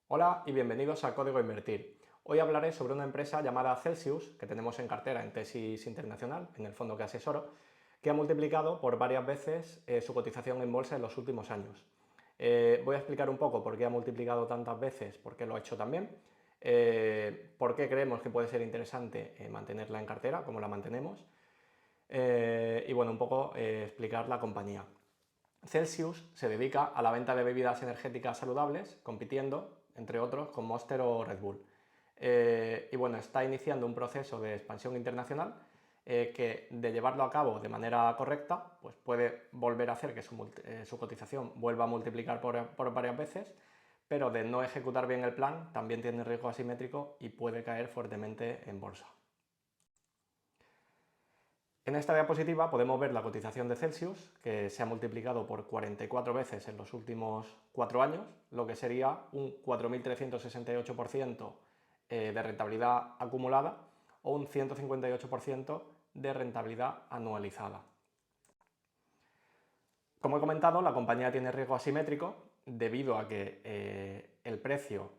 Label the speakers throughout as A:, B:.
A: Hola y bienvenidos a Código Invertir. Hoy hablaré sobre una empresa llamada Celsius, que tenemos en cartera en Tesis Internacional, en el fondo que asesoro, que ha multiplicado por varias veces su cotización en bolsa en los últimos años. Voy a explicar un poco por qué ha multiplicado tantas veces, por qué lo ha hecho también, por qué creemos que puede ser interesante mantenerla en cartera, cómo la mantenemos, y bueno, un poco explicar la compañía. Celsius se dedica a la venta de bebidas energéticas saludables, compitiendo, entre otros, con Monster o Red Bull. Y bueno, está iniciando un proceso de expansión internacional que, de llevarlo a cabo de manera correcta, pues puede volver a hacer que su cotización vuelva a multiplicar por varias veces, pero de no ejecutar bien el plan también tiene riesgo asimétrico y puede caer fuertemente en bolsa. En esta diapositiva podemos ver la cotización de Celsius, que se ha multiplicado por 44 veces en los últimos 4 años, lo que sería un 4.368% de rentabilidad acumulada o un 158% de rentabilidad anualizada. Como he comentado, la compañía tiene riesgo asimétrico debido a que el precio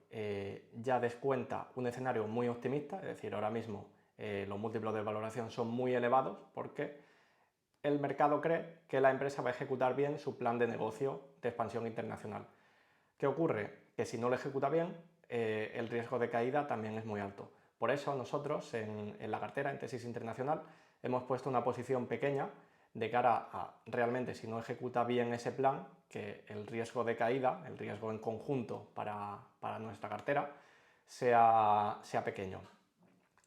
A: ya descuenta un escenario muy optimista, es decir, ahora mismo los múltiplos de valoración son muy elevados porque el mercado cree que la empresa va a ejecutar bien su plan de negocio de expansión internacional. ¿Qué ocurre? Que si no lo ejecuta bien, el riesgo de caída también es muy alto. Por eso nosotros en la cartera, en Tesis Internacional, hemos puesto una posición pequeña de cara a realmente, si no ejecuta bien ese plan, que el riesgo de caída, el riesgo en conjunto para nuestra cartera, sea pequeño.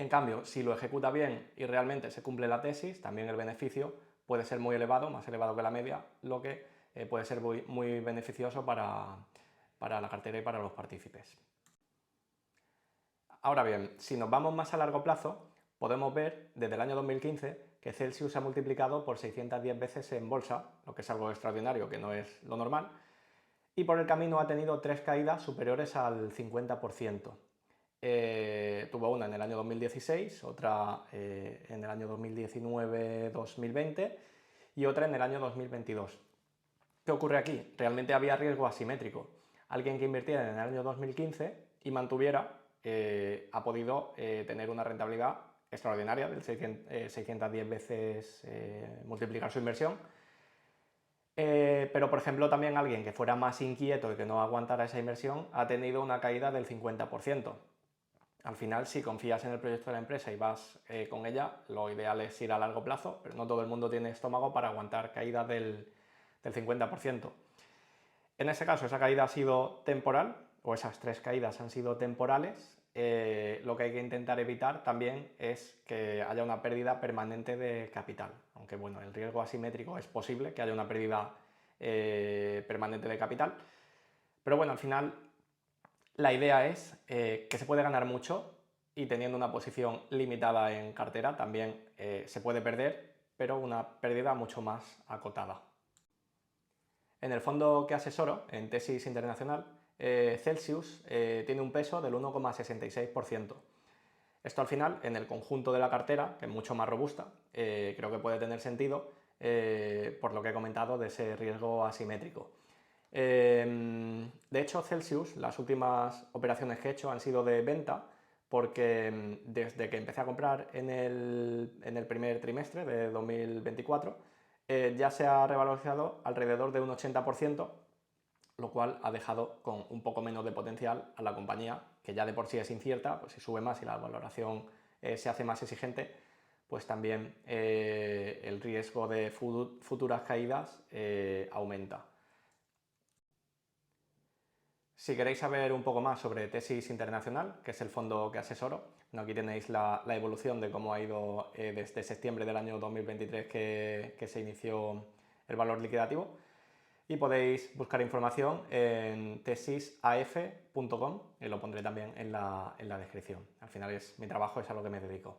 A: En cambio, si lo ejecuta bien y realmente se cumple la tesis, también el beneficio puede ser muy elevado, más elevado que la media, lo que puede ser muy beneficioso para la cartera y para los partícipes. Ahora bien, si nos vamos más a largo plazo, podemos ver desde el año 2015 que Celsius se ha multiplicado por 610 veces en bolsa, lo que es algo extraordinario, que no es lo normal, y por el camino ha tenido 3 caídas superiores al 50%. Tuvo una en el año 2016, otra en el año 2019-2020 y otra en el año 2022. ¿Qué ocurre aquí? Realmente había riesgo asimétrico. Alguien que invirtiera en el año 2015 y mantuviera ha podido tener una rentabilidad extraordinaria del 610 veces multiplicar su inversión. Pero, por ejemplo, también alguien que fuera más inquieto y que no aguantara esa inversión ha tenido una caída del 50%. Al final, si confías en el proyecto de la empresa y vas con ella, lo ideal es ir a largo plazo, pero no todo el mundo tiene estómago para aguantar caídas del 50%. En ese caso, esa caída ha sido temporal, o esas 3 caídas han sido temporales. Lo que hay que intentar evitar también es que haya una pérdida permanente de capital, aunque bueno, el riesgo asimétrico es posible que haya una pérdida permanente de capital, pero bueno, al final la idea es que se puede ganar mucho y teniendo una posición limitada en cartera también se puede perder, pero una pérdida mucho más acotada. En el fondo que asesoro, en Tesis Internacional, Celsius tiene un peso del 1,66%. Esto al final, en el conjunto de la cartera, que es mucho más robusta, creo que puede tener sentido por lo que he comentado de ese riesgo asimétrico. De hecho, Celsius, las últimas operaciones que he hecho han sido de venta porque desde que empecé a comprar en el primer trimestre de 2024 ya se ha revalorizado alrededor de un 80%, lo cual ha dejado con un poco menos de potencial a la compañía, que ya de por sí es incierta, pues si sube más y la valoración se hace más exigente, pues también el riesgo de futuras caídas aumenta. Si queréis saber un poco más sobre Tesis Internacional, que es el fondo que asesoro, aquí tenéis la evolución de cómo ha ido desde septiembre del año 2023 que se inició el valor liquidativo, y podéis buscar información en tesisaf.com y lo pondré también en la descripción. Al final es mi trabajo, es a lo que me dedico.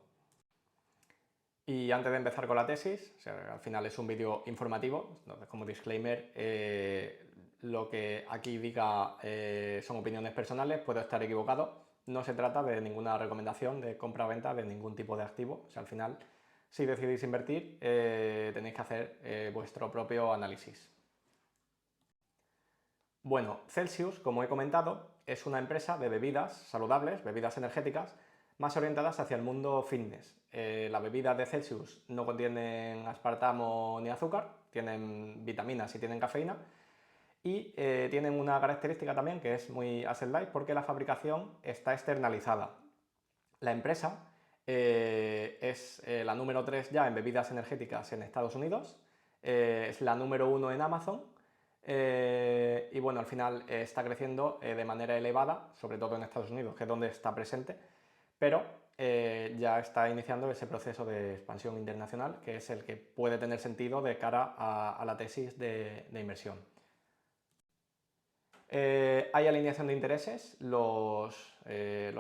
A: Y antes de empezar con la tesis, o sea, al final es un vídeo informativo, entonces como disclaimer, lo que aquí diga son opiniones personales, puedo estar equivocado, no se trata de ninguna recomendación de compra o venta de ningún tipo de activo, o sea, al final, si decidís invertir, tenéis que hacer vuestro propio análisis. Bueno, Celsius, como he comentado, es una empresa de bebidas saludables, bebidas energéticas, más orientadas hacia el mundo fitness. Las bebidas de Celsius no contienen aspartamo ni azúcar, tienen vitaminas y tienen cafeína, y tienen una característica también que es muy asset light porque la fabricación está externalizada. La empresa es la número 3 ya en bebidas energéticas en Estados Unidos, es la número 1 en Amazon, y bueno, al final está creciendo de manera elevada, sobre todo en Estados Unidos, que es donde está presente, pero ya está iniciando ese proceso de expansión internacional, que es el que puede tener sentido de cara a la tesis de inversión. Hay alineación de intereses, los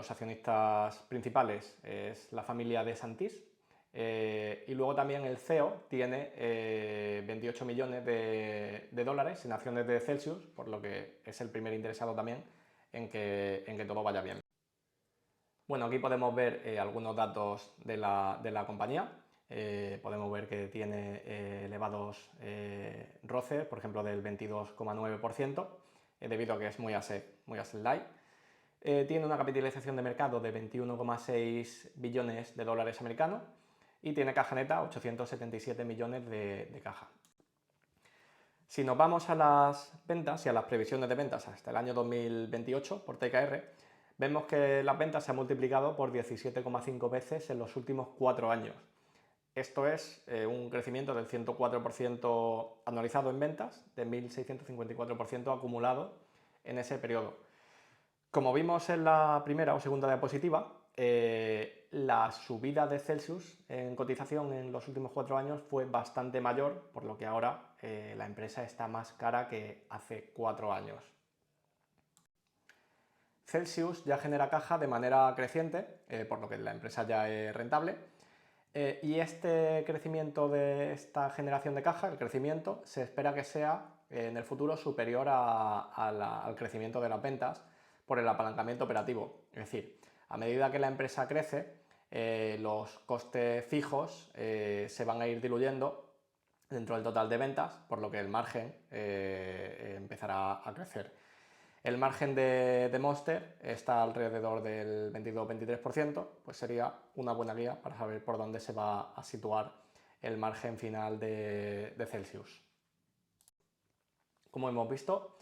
A: accionistas principales es la familia de Santís, y luego también el CEO tiene 28 millones de dólares en acciones de Celsius, por lo que es el primer interesado también en que todo vaya bien. Bueno, aquí podemos ver algunos datos de la compañía. Podemos ver que tiene elevados ROCE, por ejemplo del 22,9%, debido a que es muy asset light. Tiene una capitalización de mercado de 21,6 billones de dólares americanos y tiene caja neta 877 millones de caja. Si nos vamos a las ventas y a las previsiones de ventas hasta el año 2028 por TKR, vemos que las ventas se han multiplicado por 17,5 veces en los últimos 4 años. Esto es un crecimiento del 104% anualizado en ventas, de 1.654% acumulado en ese periodo. Como vimos en la primera o segunda diapositiva, la subida de Celsius en cotización en los últimos 4 años fue bastante mayor, por lo que ahora la empresa está más cara que hace 4 años. Celsius ya genera caja de manera creciente, por lo que la empresa ya es rentable, y este crecimiento de esta generación de caja, el crecimiento, se espera que sea en el futuro superior al crecimiento de las ventas por el apalancamiento operativo. Es decir, a medida que la empresa crece, los costes fijos se van a ir diluyendo dentro del total de ventas, por lo que el margen empezará a crecer. El margen de Monster está alrededor del 22-23%, pues sería una buena guía para saber por dónde se va a situar el margen final de Celsius. Como hemos visto,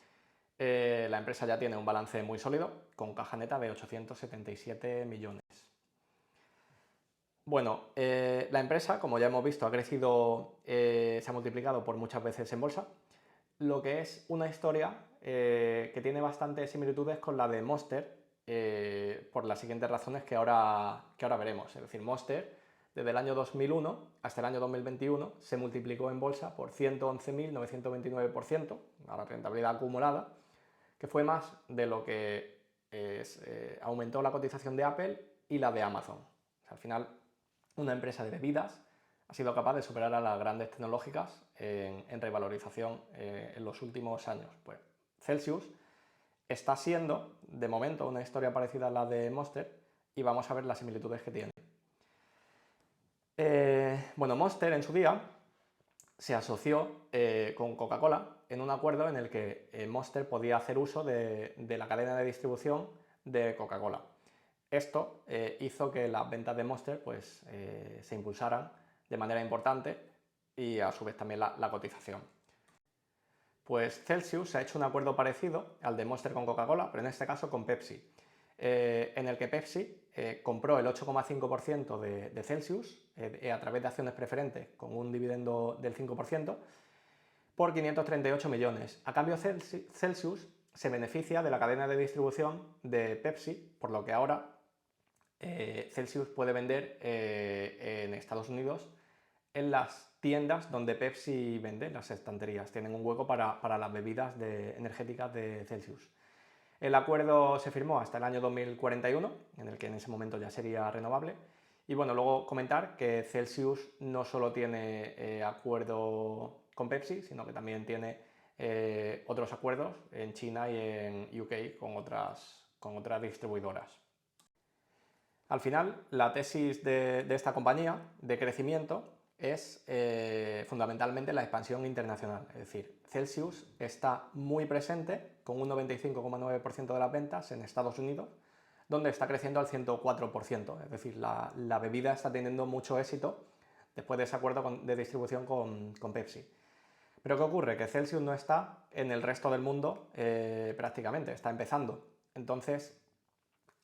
A: la empresa ya tiene un balance muy sólido, con caja neta de 877 millones. Bueno, la empresa, como ya hemos visto, ha crecido, se ha multiplicado por muchas veces en bolsa, lo que es una historia que tiene bastantes similitudes con la de Monster, por las siguientes razones que ahora veremos. Es decir, Monster, desde el año 2001 hasta el año 2021, se multiplicó en bolsa por 111.929%, a la rentabilidad acumulada, que fue más de lo que aumentó la cotización de Apple y la de Amazon. O sea, al final, una empresa de bebidas ha sido capaz de superar a las grandes tecnológicas en revalorización en los últimos años. Pues Celsius está siendo, de momento, una historia parecida a la de Monster y vamos a ver las similitudes que tiene. Bueno, Monster en su día se asoció con Coca-Cola en un acuerdo en el que Monster podía hacer uso de la cadena de distribución de Coca-Cola. Esto hizo que las ventas de Monster pues, se impulsaran de manera importante y a su vez también la cotización. Pues Celsius ha hecho un acuerdo parecido al de Monster con Coca-Cola, pero en este caso con Pepsi, en el que Pepsi compró el 8,5% de Celsius a través de acciones preferentes con un dividendo del 5% por 538 millones. A cambio, Celsius se beneficia de la cadena de distribución de Pepsi, por lo que ahora Celsius puede vender en Estados Unidos en las tiendas donde Pepsi vende, las estanterías. Tienen un hueco para las bebidas energéticas de Celsius. El acuerdo se firmó hasta el año 2041, en el que en ese momento ya sería renovable. Y bueno, luego comentar que Celsius no solo tiene acuerdo con Pepsi, sino que también tiene otros acuerdos en China y en UK con otras distribuidoras. Al final, la tesis de esta compañía de crecimiento es fundamentalmente la expansión internacional. Es decir, Celsius está muy presente con un 95,9% de las ventas en Estados Unidos, donde está creciendo al 104%. Es decir, la bebida está teniendo mucho éxito después de ese acuerdo de distribución con Pepsi. Pero ¿qué ocurre? Que Celsius no está en el resto del mundo prácticamente, está empezando. Entonces,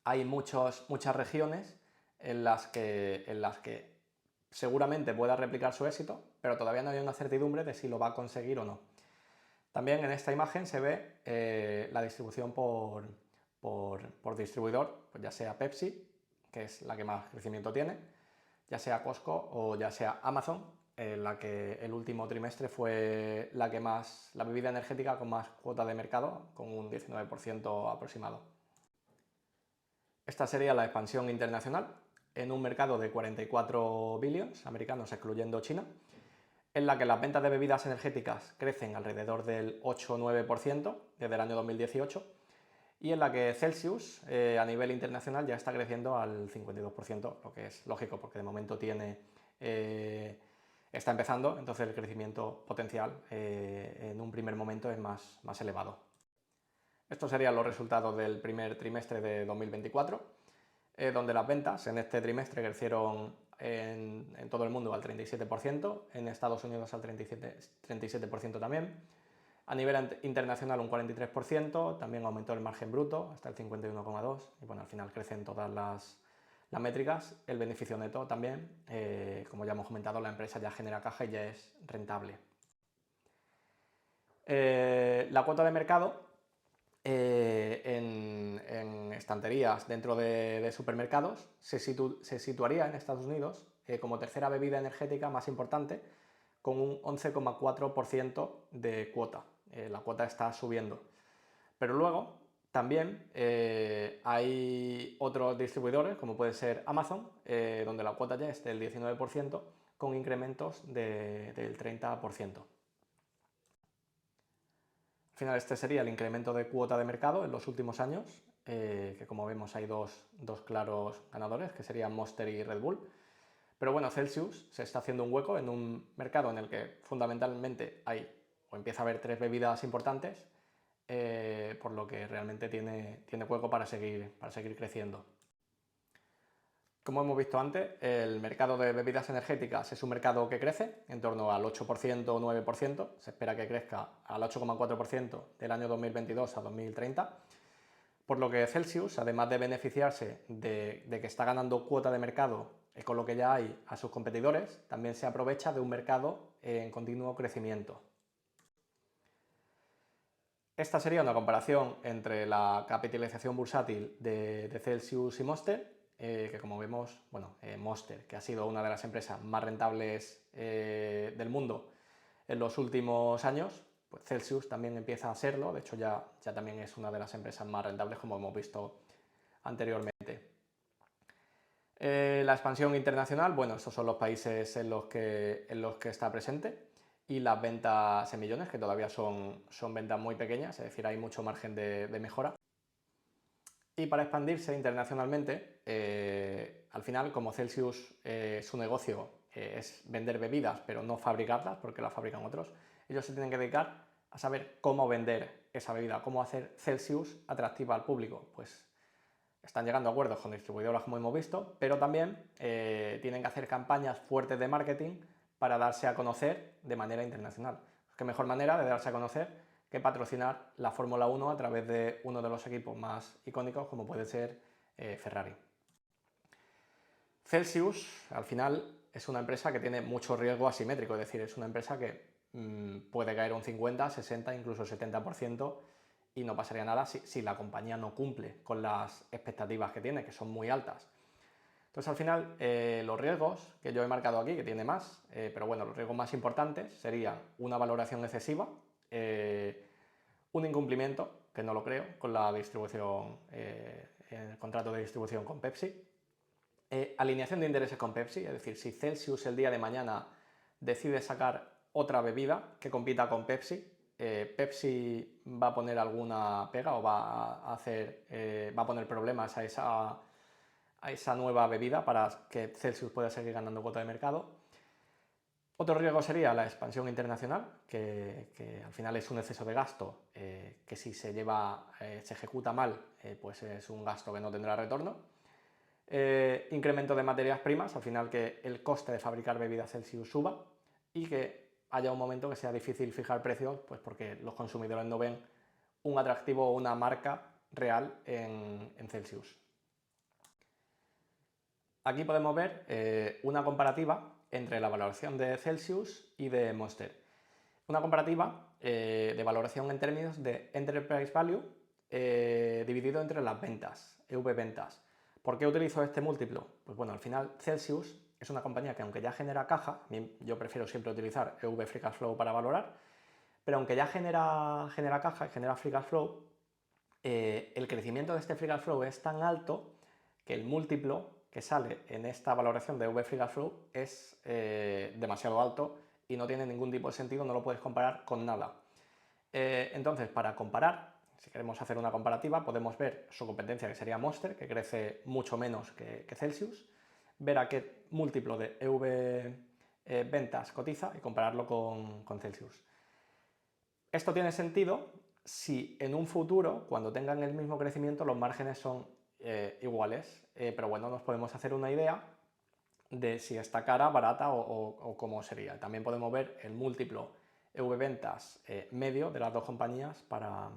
A: hay muchas regiones en las que seguramente pueda replicar su éxito, pero todavía no hay una certidumbre de si lo va a conseguir o no. También en esta imagen se ve la distribución por distribuidor, pues ya sea Pepsi, que es la que más crecimiento tiene, ya sea Costco o ya sea Amazon, en la que el último trimestre fue la bebida energética con más cuota de mercado, con un 19% aproximado. Esta sería la expansión internacional en un mercado de 44 billions americanos, excluyendo China, en la que las ventas de bebidas energéticas crecen alrededor del 8 o 9% desde el año 2018 y en la que Celsius a nivel internacional ya está creciendo al 52%, lo que es lógico porque de momento está empezando, entonces el crecimiento potencial en un primer momento es más elevado. Estos serían los resultados del primer trimestre de 2024, donde las ventas en este trimestre crecieron en todo el mundo al 37%, en Estados Unidos al 37% también. A nivel internacional un 43%, también aumentó el margen bruto hasta el 51,2% y bueno, al final crecen todas las métricas. El beneficio neto también, como ya hemos comentado, la empresa ya genera caja y ya es rentable. La cuota de mercado en estanterías dentro de supermercados se situaría en Estados Unidos como tercera bebida energética más importante, con un 11,4% de cuota. La cuota está subiendo. Pero luego también hay otros distribuidores, como puede ser Amazon, donde la cuota ya es del 19%, con incrementos del 30%. Al final este sería el incremento de cuota de mercado en los últimos años, que como vemos hay dos claros ganadores, que serían Monster y Red Bull. Pero bueno, Celsius se está haciendo un hueco en un mercado en el que fundamentalmente empieza a haber 3 bebidas importantes, por lo que realmente tiene hueco para seguir creciendo. Como hemos visto antes, el mercado de bebidas energéticas es un mercado que crece en torno al 8% o 9%, se espera que crezca al 8,4% del año 2022 a 2030, por lo que Celsius, además de beneficiarse de que está ganando cuota de mercado con lo que ya hay a sus competidores, también se aprovecha de un mercado en continuo crecimiento. Esta sería una comparación entre la capitalización bursátil de Celsius y Monster, que como vemos, Monster, que ha sido una de las empresas más rentables del mundo en los últimos años, pues Celsius también empieza a serlo, de hecho ya también es una de las empresas más rentables, como hemos visto anteriormente. La expansión internacional, bueno, estos son los países en los que está presente, y las ventas en millones, que todavía son ventas muy pequeñas, es decir, hay mucho margen de mejora. Y para expandirse internacionalmente, al final, como Celsius, su negocio es vender bebidas, pero no fabricarlas, porque las fabrican otros, ellos se tienen que dedicar a saber cómo vender esa bebida, cómo hacer Celsius atractiva al público. Pues están llegando a acuerdos con distribuidoras, como hemos visto, pero también tienen que hacer campañas fuertes de marketing para darse a conocer de manera internacional. ¿Qué mejor manera de darse a conocer que patrocinar la Fórmula 1 a través de uno de los equipos más icónicos, como puede ser Ferrari? Celsius, al final, es una empresa que tiene mucho riesgo asimétrico, es decir, es una empresa que puede caer un 50, 60, incluso 70%, y no pasaría nada si la compañía no cumple con las expectativas que tiene, que son muy altas. Entonces, al final, los riesgos que yo he marcado aquí, que tiene más, pero bueno, los riesgos más importantes serían una valoración excesiva, un incumplimiento, que no lo creo, con la distribución, el contrato de distribución con Pepsi, alineación de intereses con Pepsi, es decir, si Celsius el día de mañana decide sacar otra bebida que compita con Pepsi, Pepsi va a poner alguna pega o va a poner problemas a esa nueva bebida para que Celsius pueda seguir ganando cuota de mercado. Otro riesgo sería la expansión internacional, que al final es un exceso de gasto que si se ejecuta mal, pues es un gasto que no tendrá retorno. Incremento de materias primas, al final que el coste de fabricar bebidas Celsius suba y que haya un momento que sea difícil fijar precios, pues porque los consumidores no ven un atractivo o una marca real en Celsius. Aquí podemos ver una comparativa entre la valoración de Celsius y de Monster. Una comparativa de valoración en términos de Enterprise Value dividido entre las ventas, EV ventas. ¿Por qué utilizo este múltiplo? Pues bueno, al final Celsius es una compañía que aunque ya genera caja, yo prefiero siempre utilizar EV Free Cash Flow para valorar, pero aunque ya genera caja y genera Free Cash Flow, el crecimiento de este Free Cash Flow es tan alto que el múltiplo que sale en esta valoración de EV Free Cash Flow es demasiado alto y no tiene ningún tipo de sentido, no lo puedes comparar con nada. Entonces, para comparar, si queremos hacer una comparativa, podemos ver su competencia, que sería Monster, que crece mucho menos que Celsius, ver a qué múltiplo de EV ventas cotiza y compararlo con Celsius. Esto tiene sentido si en un futuro, cuando tengan el mismo crecimiento, los márgenes son iguales, pero bueno, nos podemos hacer una idea de si está cara, barata o cómo sería. También podemos ver el múltiplo EV ventas medio de las dos compañías para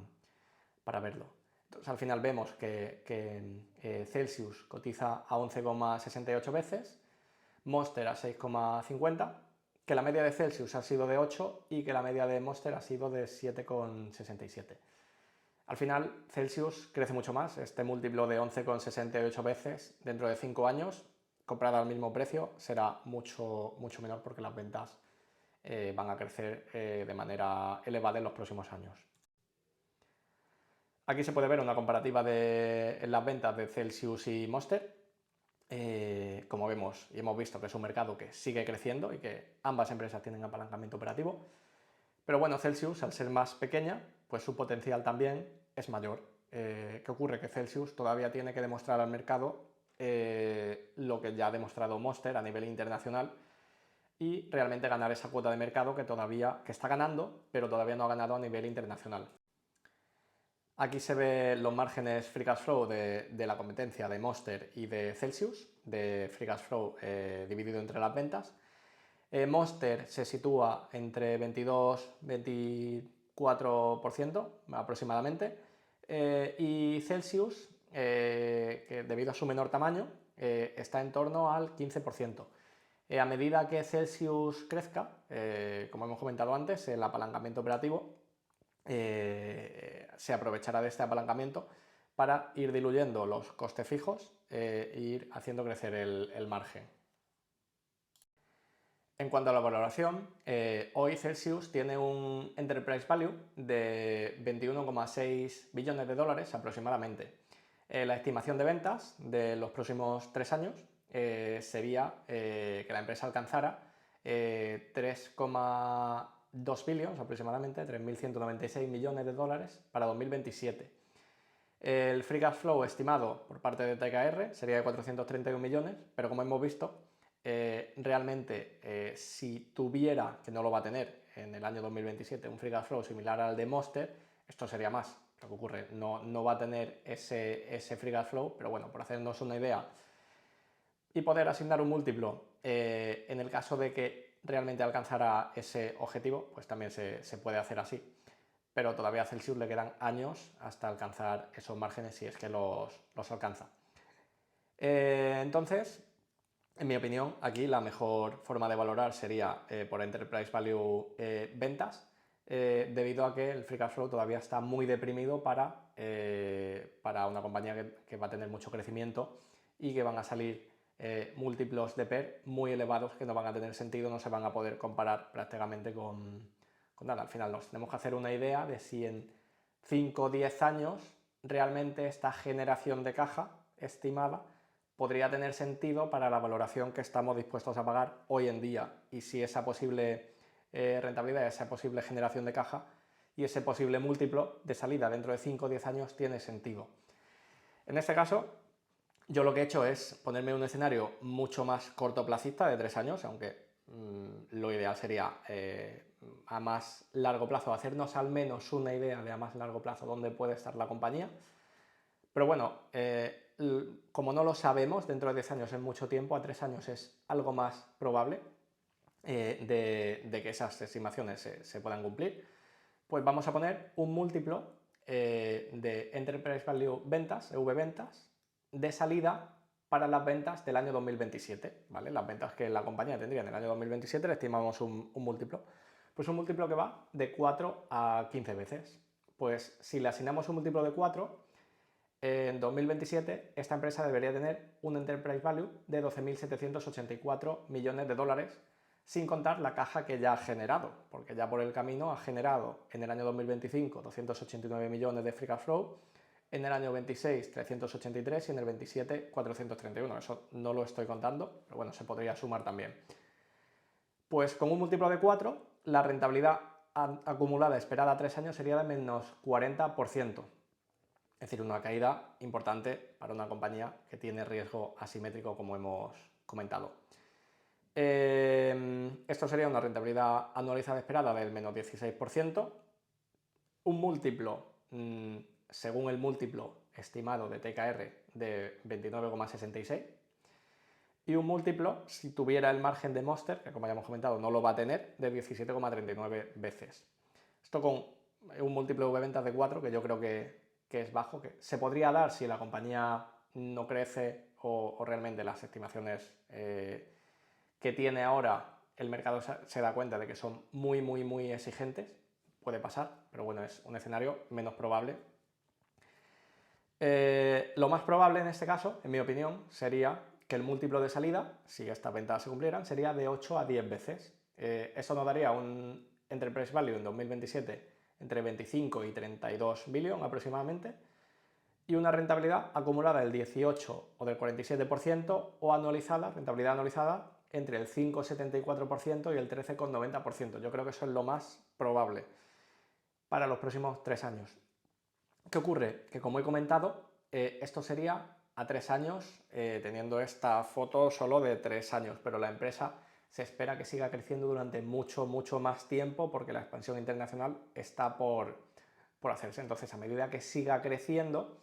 A: verlo. Entonces al final vemos que Celsius cotiza a 11,68 veces, Monster a 6,50, que la media de Celsius ha sido de 8 y que la media de Monster ha sido de 7,67. Al final, Celsius crece mucho más, este múltiplo de 11,68 veces dentro de 5 años, comprada al mismo precio, será mucho menor porque las ventas van a crecer de manera elevada en los próximos años. Aquí se puede ver una comparativa en las ventas de Celsius y Monster. Como vemos y hemos visto que es un mercado que sigue creciendo y que ambas empresas tienen apalancamiento operativo. Pero bueno, Celsius, al ser más pequeña, pues su potencial también es mayor. ¿Qué ocurre? Que Celsius todavía tiene que demostrar al mercado lo que ya ha demostrado Monster a nivel internacional y realmente ganar esa cuota de mercado que está ganando, pero todavía no ha ganado a nivel internacional. Aquí se ven los márgenes Free Cash Flow de la competencia de Monster y de Celsius, de Free Cash Flow dividido entre las ventas. Monster se sitúa entre 22-24% aproximadamente y Celsius, que debido a su menor tamaño, está en torno al 15%. A medida que Celsius crezca, como hemos comentado antes, el apalancamiento operativo se aprovechará de este apalancamiento para ir diluyendo los costes fijos e ir haciendo crecer el margen. En cuanto a la valoración, hoy Celsius tiene un Enterprise Value de 21,6 billones de dólares aproximadamente. La estimación de ventas de los próximos 3 años sería que la empresa alcanzara 3,2 billones aproximadamente, 3.196 millones de dólares para 2027. El Free Cash Flow estimado por parte de TKR sería de 431 millones, pero como hemos visto, realmente si tuviera, que no lo va a tener en el año 2027, un Free Cash Flow similar al de Monster, esto sería más. Lo que ocurre, no va a tener ese Free Cash Flow, pero bueno, por hacernos una idea y poder asignar un múltiplo en el caso de que realmente alcanzara ese objetivo, pues también se puede hacer así. Pero todavía a Celsius le quedan años hasta alcanzar esos márgenes si es que los alcanza. Entonces, en mi opinión, aquí la mejor forma de valorar sería por Enterprise Value ventas, debido a que el Free Cash Flow todavía está muy deprimido para una compañía que va a tener mucho crecimiento y que van a salir múltiplos de PER muy elevados que no van a tener sentido, no se van a poder comparar prácticamente con nada. Al final nos tenemos que hacer una idea de si en 5 o 10 años realmente esta generación de caja estimada podría tener sentido para la valoración que estamos dispuestos a pagar hoy en día y si esa posible rentabilidad, esa posible generación de caja y ese posible múltiplo de salida dentro de 5 o 10 años tiene sentido. En este caso, yo lo que he hecho es ponerme un escenario mucho más cortoplacista de 3 años, aunque lo ideal sería a más largo plazo hacernos al menos una idea de a más largo plazo dónde puede estar la compañía. Pero bueno, como no lo sabemos, dentro de 10 años es mucho tiempo, a 3 años es algo más probable de que esas estimaciones se puedan cumplir, pues vamos a poner un múltiplo de Enterprise Value ventas, EV ventas, de salida para las ventas del año 2027, ¿vale? Las ventas que la compañía tendría en el año 2027 le estimamos un múltiplo. Pues un múltiplo que va de 4 a 15 veces. Pues si le asignamos un múltiplo de 4, en 2027 esta empresa debería tener un Enterprise Value de 12.784 millones de dólares, sin contar la caja que ya ha generado, porque ya por el camino ha generado en el año 2025 289 millones de free cash flow, en el año 26 383 y en el 27 431. Eso no lo estoy contando, pero bueno, se podría sumar también. Pues con un múltiplo de 4, la rentabilidad acumulada esperada a 3 años sería de menos 40%. Es decir, una caída importante para una compañía que tiene riesgo asimétrico, como hemos comentado. Esto sería una rentabilidad anualizada esperada del menos 16%, un múltiplo, según el múltiplo estimado de TKR, de 29,66, y un múltiplo, si tuviera el margen de Monster, que como ya hemos comentado no lo va a tener, de 17,39 veces. Esto con un múltiplo de ventas de 4, que yo creo que es bajo, que se podría dar si la compañía no crece o realmente las estimaciones que tiene ahora el mercado se da cuenta de que son muy exigentes. Puede pasar, pero bueno, es un escenario menos probable. Lo más probable en este caso, en mi opinión, sería que el múltiplo de salida, si estas ventas se cumplieran, sería de 8 a 10 veces. Eso nos daría un Enterprise Value en 2027 entre 25 y 32 billion aproximadamente, y una rentabilidad acumulada del 18 o del 47% o anualizada, rentabilidad anualizada, entre el 5,74% y el 13,90%. Yo creo que eso es lo más probable para los próximos 3 años. ¿Qué ocurre? Que como he comentado, esto sería a 3 años, teniendo esta foto solo de 3 años, pero la empresa se espera que siga creciendo durante mucho más tiempo porque la expansión internacional está por hacerse. Entonces, a medida que siga creciendo,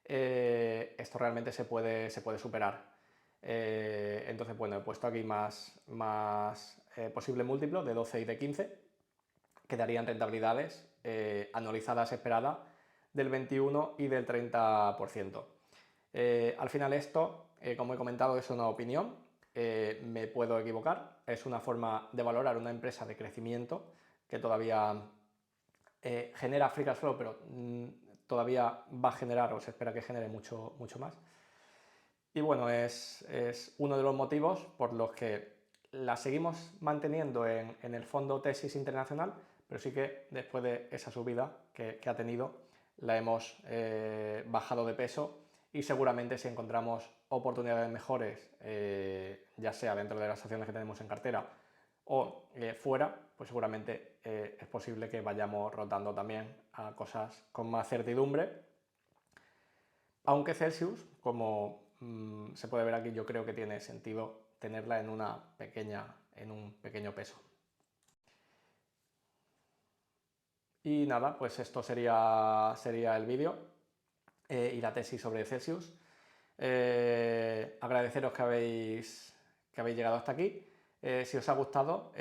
A: esto realmente se puede superar. Entonces, bueno, he puesto aquí más posible múltiplo de 12 y de 15, que darían rentabilidades anualizadas esperadas del 21 y del 30%. Al final esto, como he comentado, es una opinión, me puedo equivocar, es una forma de valorar una empresa de crecimiento que todavía genera free cash flow, pero todavía va a generar o se espera que genere mucho más. Y bueno, es uno de los motivos por los que la seguimos manteniendo en el fondo Tesis Internacional, pero sí que después de esa subida que ha tenido, la hemos bajado de peso, y seguramente si encontramos oportunidades mejores, ya sea dentro de las acciones que tenemos en cartera o fuera, pues seguramente es posible que vayamos rotando también a cosas con más certidumbre. Aunque Celsius, como se puede ver aquí, yo creo que tiene sentido tenerla en un pequeño peso. Y nada, pues esto sería el vídeo y la tesis sobre Celsius. Agradeceros que habéis llegado hasta aquí. Si os ha gustado,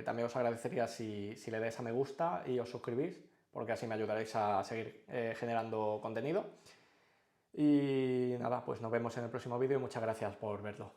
A: también os agradecería si le dais a me gusta y os suscribís, porque así me ayudaréis a seguir generando contenido. Y nada, pues nos vemos en el próximo vídeo y muchas gracias por verlo.